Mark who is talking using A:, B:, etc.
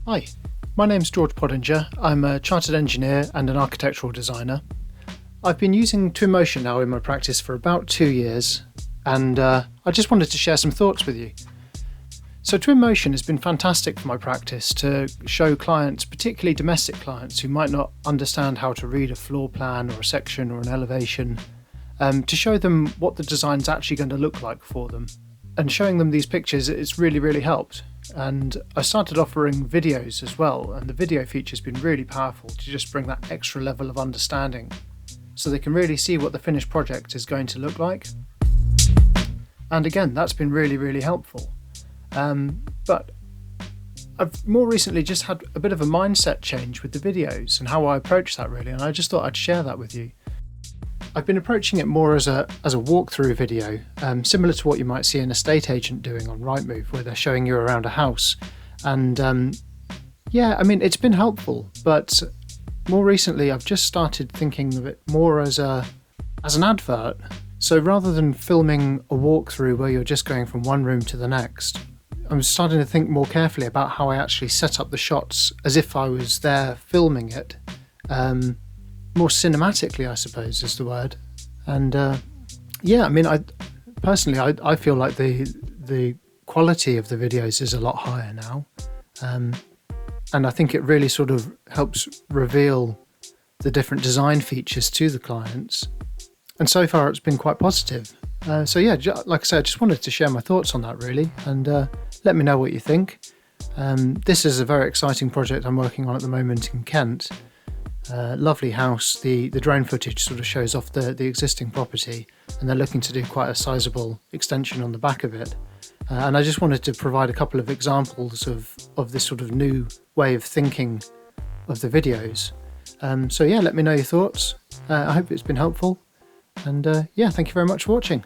A: Hi, my name's George Pottinger. I'm a chartered engineer and an architectural designer. I've been using Twinmotion now in my practice for about 2 years, and I just wanted to share some thoughts with you. So Twinmotion has been fantastic for my practice to show clients, particularly domestic clients who might not understand how to read a floor plan or a section or an elevation, to show them what the design's actually going to look like for them. And showing them these pictures, it's really helped. And I started offering videos as well, and the video feature's been really powerful to just bring that extra level of understanding so they can really see what the finished project is going to look like. And again, that's been really helpful. But I've more recently just had a bit of a mindset change with the videos and how I approach that really, and I just thought I'd share that with you. I've been approaching it more as a walkthrough video, similar to what you might see an estate agent doing on Rightmove, where they're showing you around a house. And yeah, I mean, it's been helpful, but more recently I've just started thinking of it more as an advert. So rather than filming a walkthrough where you're just going from one room to the next, I'm starting to think more carefully about how I actually set up the shots as if I was there filming it. More cinematically, I suppose, is the word. And yeah, I mean, I feel like the quality of the videos is a lot higher now. And I think it really sort of helps reveal the different design features to the clients. And so far it's been quite positive. So yeah, like I said, I just wanted to share my thoughts on that really, and let me know what you think. This is a very exciting project I'm working on at the moment in Kent. Lovely house. The drone footage sort of shows off the existing property, and they're looking to do quite a sizable extension on the back of it. And I just wanted to provide a couple of examples of this sort of new way of thinking of the videos. So yeah, let me know your thoughts. I hope it's been helpful. And yeah, thank you very much for watching.